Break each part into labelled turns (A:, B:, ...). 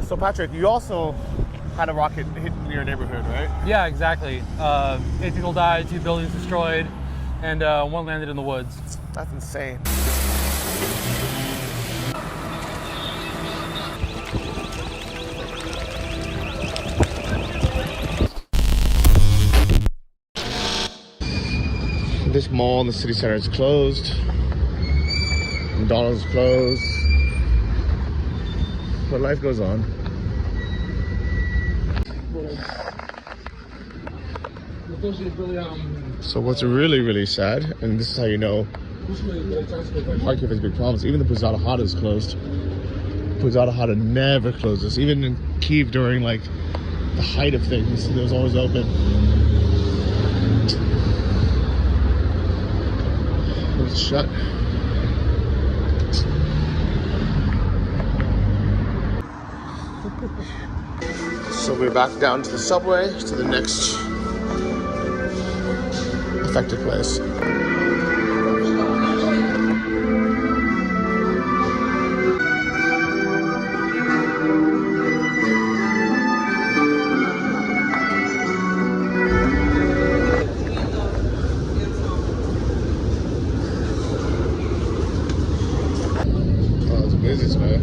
A: So Patrick, you also had a rocket hit in your neighborhood, right?
B: Yeah, exactly. 8 people died, 2 buildings destroyed, and 1 landed in the woods.
A: That's insane. This mall in the city center is closed. McDonald's is closed. But life goes on. So what's really, really sad, and this is how you know Kharkiv is a big province, even the Pozada Hada is closed. Pozada Hada never closes. Even in Kyiv during like the height of things, it was always open. It's shut. So we're back down to the subway to the next affected place. Oh, it's busy today.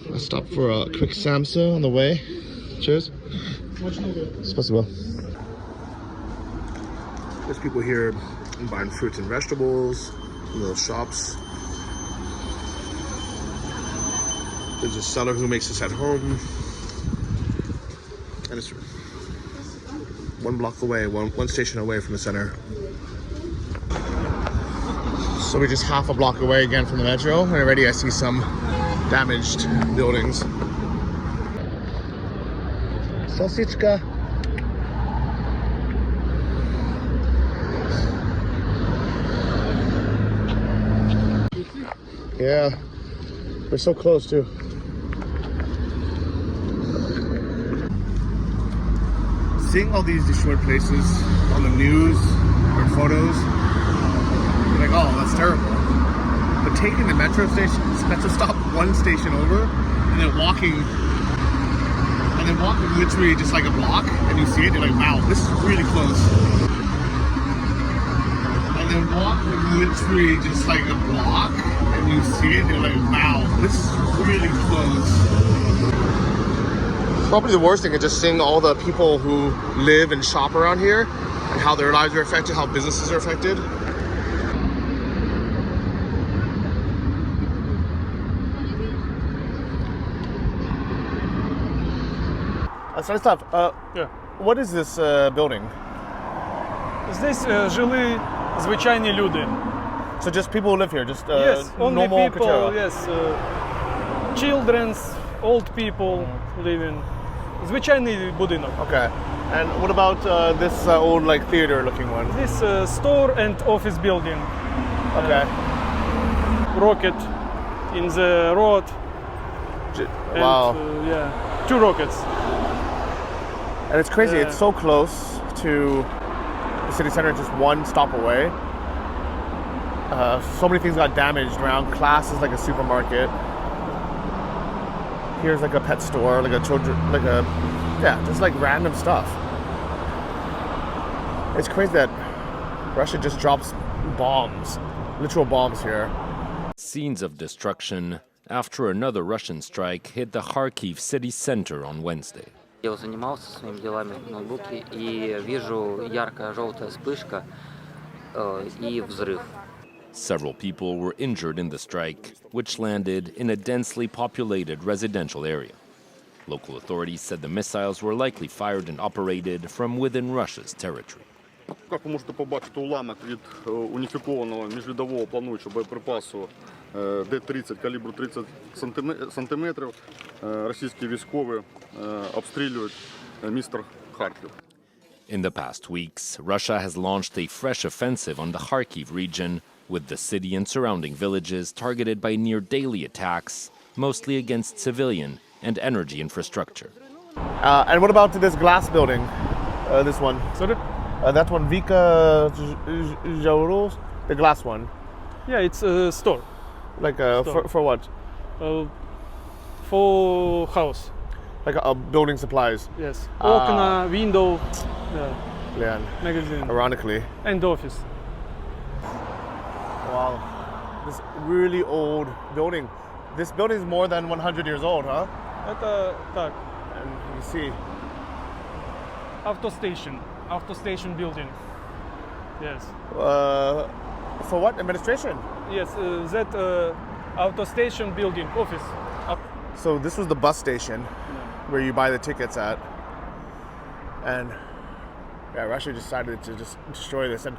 A: I stopped for a quick samsa on the way. Cheers. Спасибо. There's people here buying fruits and vegetables, little shops. There's a seller who makes this at home. And it's 1 block away, one station away from the center. So we're just half a block away again from the metro, and already I see some damaged buildings. Sausage. Yeah, we're so close too. Seeing all these destroyed places on the news or photos, you're like, oh, that's terrible. But taking the metro stop 1 station over, and then walking literally just like a block, and you see it, you're like, wow, this is really close. And then walk literally just like a block, and you see it, you're like, wow, this is really close. Probably the worst thing is just seeing all the people who live and shop around here, and how their lives are affected, how businesses are affected. Stanislav,
B: Yeah.
A: what is this building?
B: Здесь жили звичайні люди.
A: So just people who live here, just
B: Yes, only
A: normal
B: people,
A: Kachera.
B: yes. Children's, old people living. Звичайний будинок.
A: Okay. And what about this old like theater looking one?
B: This store and office building.
A: Okay.
B: Rocket in the road.
A: Wow.
B: And, yeah, 2 rockets.
A: And it's crazy, it's so close to the city center, just 1 stop away. So many things got damaged around. Class is like a supermarket. Here's like a pet store, like just like random stuff. It's crazy that Russia just drops bombs, literal bombs here.
C: Scenes of destruction after another Russian strike hit the Kharkiv city center on Wednesday.
D: Я занимался своими делами в ноутбуке и вижу яркая желтая вспышка. и взрыв.
C: Several people were injured in the strike, which landed in a densely populated residential area. Local authorities said the missiles were likely fired and operated from within Russia's territory.
E: Як ви можете побачити уламок від уніфікованого міжвідового плануючого боєприпасу Д-30 калібру 30 сантиметрів, російські військові обстрілюють місто Харків.
C: In the past weeks, Russia has launched a fresh offensive on the Kharkiv region, with the city and surrounding villages targeted by near-daily attacks, mostly against civilian and energy infrastructure.
A: And what about this glass building? This one.
B: Sorry?
A: That one, Vika Jaurus, the glass one.
B: Yeah, it's a store.
A: Like
B: Store.
A: for what?
B: For house.
A: Like building supplies.
B: Yes. Окна, window,
A: Yeah.
B: magazine,
A: Ironically.
B: and office.
A: Wow. This really old building. This building is more than 100 years old, huh?
B: Это так.
A: And you see.
B: Auto station building. Yes.
A: For what? Administration?
B: Yes, that auto station building office.
A: So this was the bus station where you buy the tickets at. And yeah, Russia decided to just destroy this. And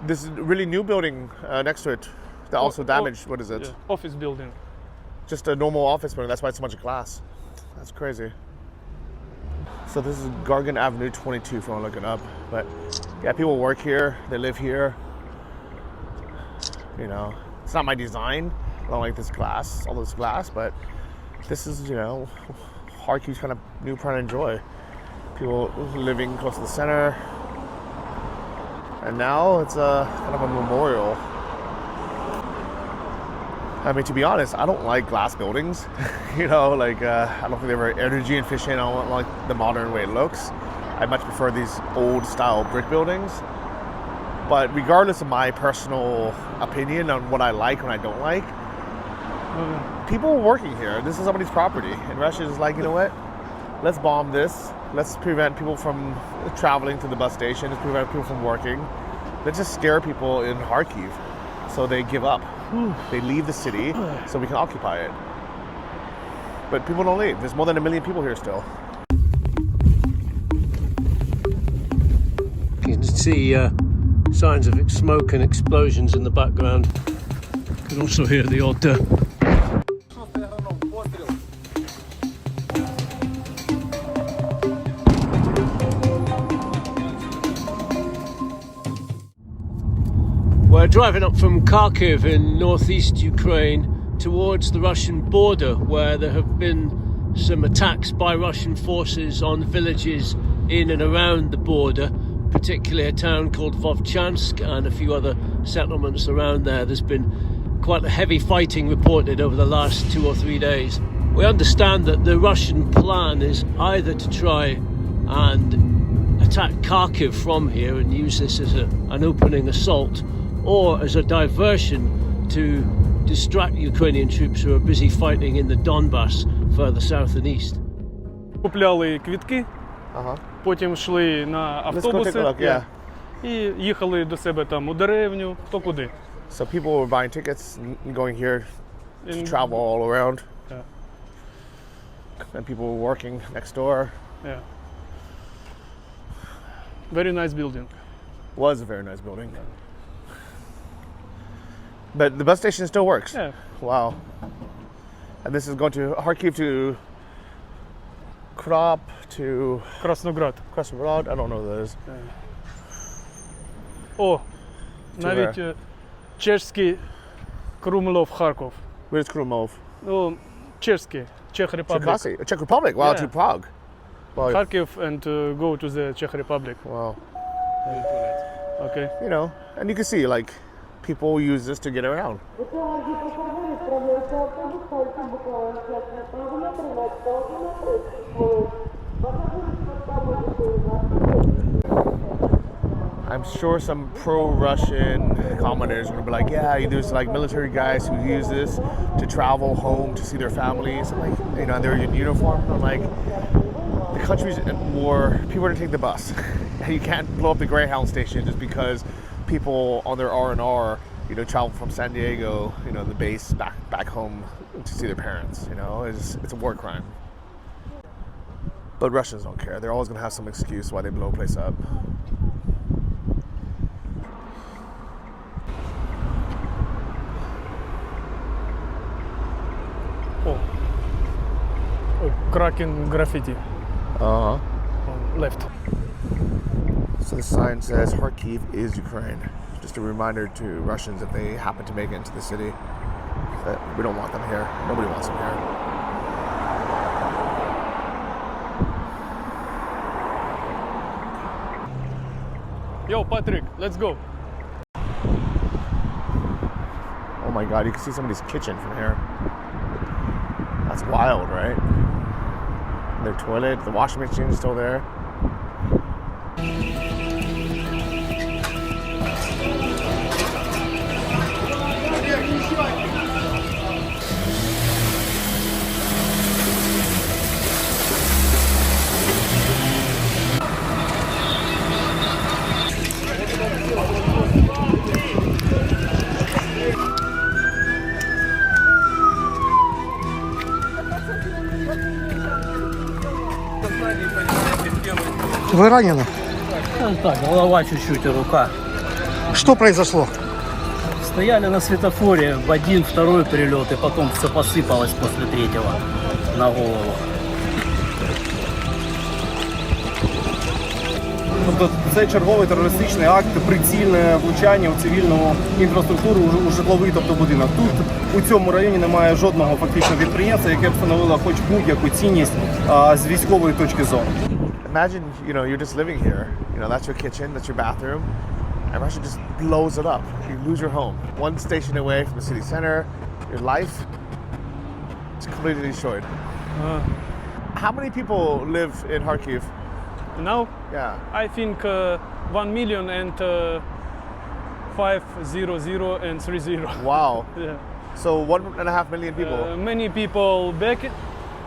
A: this is a really new building next to it that also damaged. What is it?
B: Yeah, office building.
A: Just a normal office building. That's why it's so much glass. That's crazy. So this is Gargan Avenue 22 if you want to look it up. But yeah, people work here. They live here. You know, it's not my design. I don't like this glass, all this glass, but this is, you know, Kharkiv's kind of new pride and joy. People living close to the center. And now it's kind of a memorial. I mean, to be honest, I don't like glass buildings. You know, like, I don't think they're very energy efficient. I don't like the modern way it looks. I much prefer these old style brick buildings. But regardless of my personal opinion on what I like and what I don't like, people are working here. This is somebody's property. And Russia is like, you know what? Let's bomb this. Let's prevent people from traveling to the bus station. Let's prevent people from working. Let's just scare people in Kharkiv so they give up. They leave the city so we can occupy it. But people don't leave. There's more than 1 million people here still.
F: You can see signs of smoke and explosions in the background. You can also hear the odd We're driving up from Kharkiv in northeast Ukraine towards the Russian border, where there have been some attacks by Russian forces on villages in and around the border, particularly a town called Vovchansk and a few other settlements around there. There's been quite a heavy fighting reported over the last 2 or 3 days. We understand that the Russian plan is either to try and attack Kharkiv from here and use this as an opening assault, or as a diversion to distract Ukrainian troops who are busy fighting in the Donbass further south and east.
B: Купляли квітки, потім йшли на автобуси і їхали до себе там у деревню, хто куди.
A: So people were buying tickets and going here to travel all around.
B: Yeah.
A: And people were working next door.
B: Yeah. Very nice building.
A: Was a very nice building. But the bus station still works.
B: Yeah.
A: Wow. And this is going to Kharkiv to Krop to
B: Красноград.
A: Krasnograd. I don't know what that is.
B: О, навіть чешський Крумлов, Харков.
A: Where's Krumov?
B: Ну, чешський, Czech Republic.
A: Czech, Czech Republic. Wow,
B: Yeah.
A: to Prague. Wow.
B: Kharkiv and go to the Czech Republic.
A: Wow.
B: Okay.
A: You know, and you can see like people use this to get around. I'm sure some pro-Russian commenters are gonna be like, yeah, there's like military guys who use this to travel home to see their families. I'm like, you know, they're in uniform. I'm like, the country's at war. People are gonna take the bus. You can't blow up the Greyhound station just because people on their R&R, you know, travel from San Diego, you know, the base back home to see their parents. You know, it's a war crime. But Russians don't care. They're always going to have some excuse why they blow a place up.
B: Oh, cracking graffiti.
A: Uh-huh.
B: Left.
A: So the sign says Kharkiv is Ukraine. Just a reminder to Russians if they happen to make it into the city that we don't want them here. Nobody wants them here.
B: Yo, Patrick, let's go.
A: Oh my God, you can see somebody's kitchen from here. That's wild, right? Their toilet, the washing machine is still there.
D: Вы ранены?
G: Так, голова чуть-чуть и рука.
D: Что произошло?
G: Стояли на светофоре в один, второй прилет, и потом все посыпалось после третьего на голову.
H: Тобто це черговий терористичний акт, прицільне влучання у цивільну інфраструктуру, у житловий, тобто будинок. Тут у цьому районі немає жодного фактично підприємства, яке б встановило хоч будь-яку цінність з військової точки зору.
A: Imagine, you know, you're just living here. You know, that's your kitchen, that's your bathroom. And Russia just blows it up. You lose your home. One station away from the city center, your life, it's completely destroyed. How many people live in Kharkiv?
B: Now,
A: Yeah.
B: I think 1,500,030.
A: Wow.
B: Yeah.
A: So 1.5 million people.
B: Many people back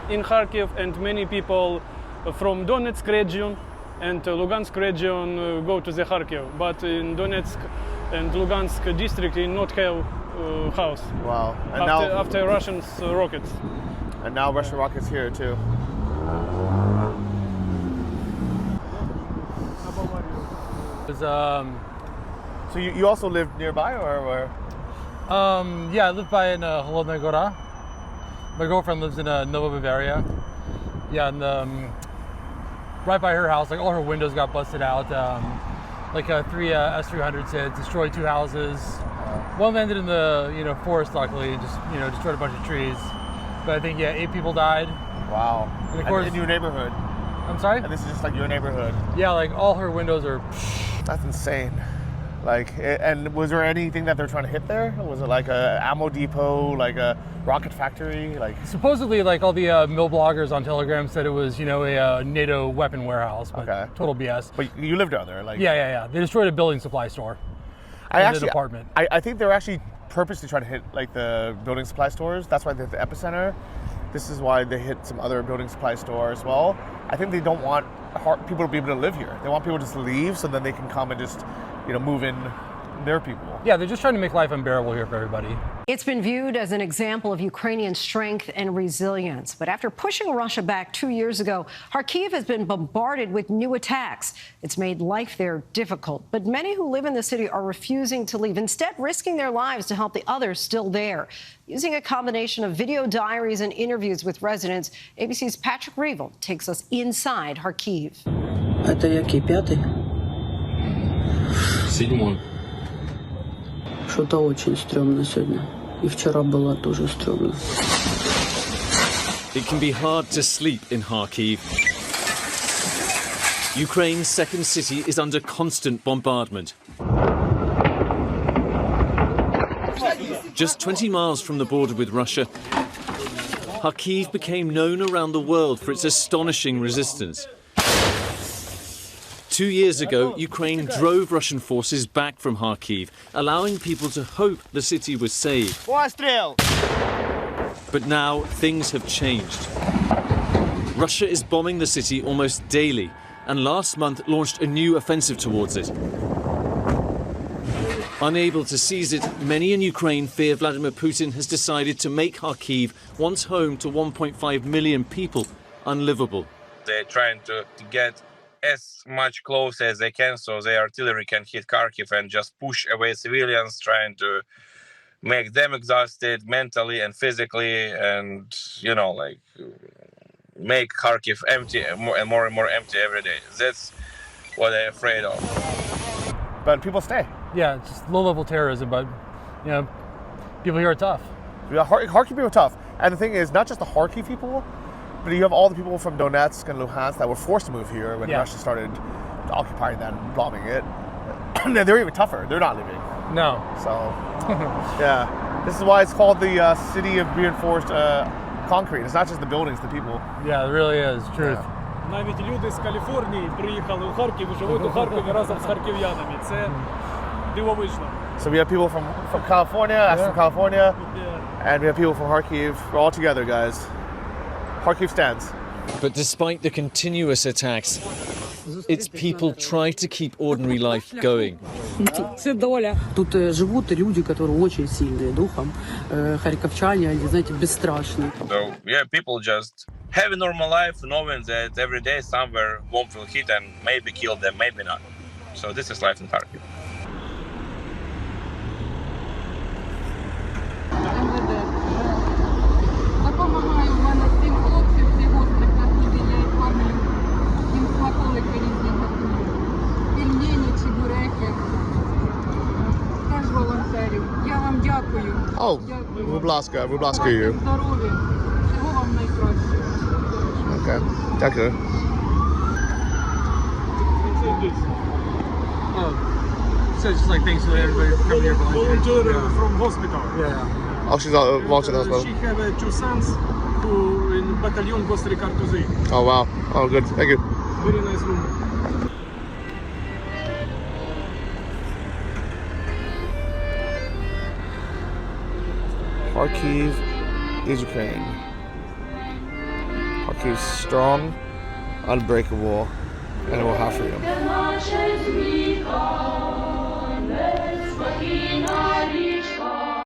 B: in Kharkiv and many people from Donetsk region and Lugansk region go to the Kharkiv. But in Donetsk and Lugansk district they not have house.
A: Wow. And
B: After Russians rockets.
A: And now Russian rockets here too. So you also live nearby or?
I: Yeah, I live by in Holodная Gora. My girlfriend lives in Nova Bavaria. Yeah, and right by her house, like all her windows got busted out. Like three S-300s hit, destroyed 2 houses. One landed in the forest, luckily, and just destroyed a bunch of trees. But I think 8 people died.
A: Wow.
I: And of course,
A: in your neighborhood.
I: I'm sorry?
A: And this is just like your neighborhood.
I: Yeah, like all her windows are.
A: That's insane. Like, and was there anything that they're trying to hit there? Was it like a ammo depot, like a rocket factory? Like
I: supposedly, like all the mill bloggers on Telegram said it was, a NATO weapon warehouse, but
A: Okay.
I: total BS.
A: But you lived down there, like
I: Yeah. They destroyed a building supply store. And an apartment.
A: I think they're actually purposely trying to hit like the building supply stores. That's why they're the epicenter. This is why they hit some other building supply store as well. I think they don't want people to be able to live here. They want people just to leave so then they can come and just, move in their people.
I: Yeah, they're just trying to make life unbearable here for everybody.
J: It's been viewed as an example of Ukrainian strength and resilience. But after pushing Russia back 2 years ago, Kharkiv has been bombarded with new attacks. It's made life there difficult. But many who live in the city are refusing to leave, instead risking their lives to help the others still there. Using a combination of video diaries and interviews with residents, ABC's Patrick Revel takes us inside Kharkiv.
K: Это який, 5-й?
L: 7-й.
K: Что-то очень стрёмно сегодня. И вчера было тоже стрёмно.
M: It can be hard to sleep in Kharkiv. Ukraine's second city is under constant bombardment. Just 20 miles from the border with Russia, Kharkiv became known around the world for its astonishing resistance. 2 years ago, Ukraine drove Russian forces back from Kharkiv, allowing people to hope the city was saved. But now things have changed. Russia is bombing the city almost daily, and last month launched a new offensive towards it. Unable to seize it, many in Ukraine fear Vladimir Putin has decided to make Kharkiv, once home to 1.5 million people, unlivable.
L: They're trying to get as much close as they can so the artillery can hit Kharkiv and just push away civilians, trying to make them exhausted mentally and physically, and, you know, like, make Kharkiv empty and more empty every day. That's what they're afraid of.
A: But people stay.
I: Yeah, it's just low-level terrorism, but, you know, people here are tough.
A: Yeah, Kharkiv people are tough. And the thing is, not just the Kharkiv people, but you have all the people from Donetsk and Luhansk that were forced to move here when Russia started occupying that and bombing it. They're even tougher. They're not leaving.
I: No.
A: So, yeah. This is why it's called the city of reinforced concrete. It's not just the buildings, the people.
I: Yeah, it really is. Truth.
A: Yeah.
B: Навіть люди з Каліфорнії приїхали у Харків і живуть у Харкові разом з харків'янами. Це дивовижно.
A: So we have people from California, from California, and we have people from Kharkiv. We're all together, guys. Kharkiv stands.
M: But despite the continuous attacks, its people try to keep ordinary life going.
K: Це доля. Тут живут люди, которые очень сильные духом. Харьковчане, они, знаете, бесстрашные.
L: So, yeah, people just have a normal life, knowing that every day somewhere bomb will hit and maybe kill them, maybe not. So this is life in Kharkiv.
N: Допомагаю, в мене 7 хлопців, всі гострих на хлібі, я їх кормлю. Їм смаколики різні готую. Пельмені, чебуреки. Теж волонтерів. Я вам дякую.
A: Oh, будь ласка, you.
N: Здоров'я. Всього вам найкраще.
A: Okay, дякую.
I: So it's just like thanks to everybody for coming here.
B: Volunteer from hospital.
I: Yeah.
A: Oh, she's volunteer in the hospital.
B: She have 2 sons who in battalion Gostri Kartuzy.
A: Oh, wow. Oh, good. Thank you.
B: Very nice room.
A: Kharkiv is Ukraine. Kharkiv is strong, unbreakable, and it will have freedom.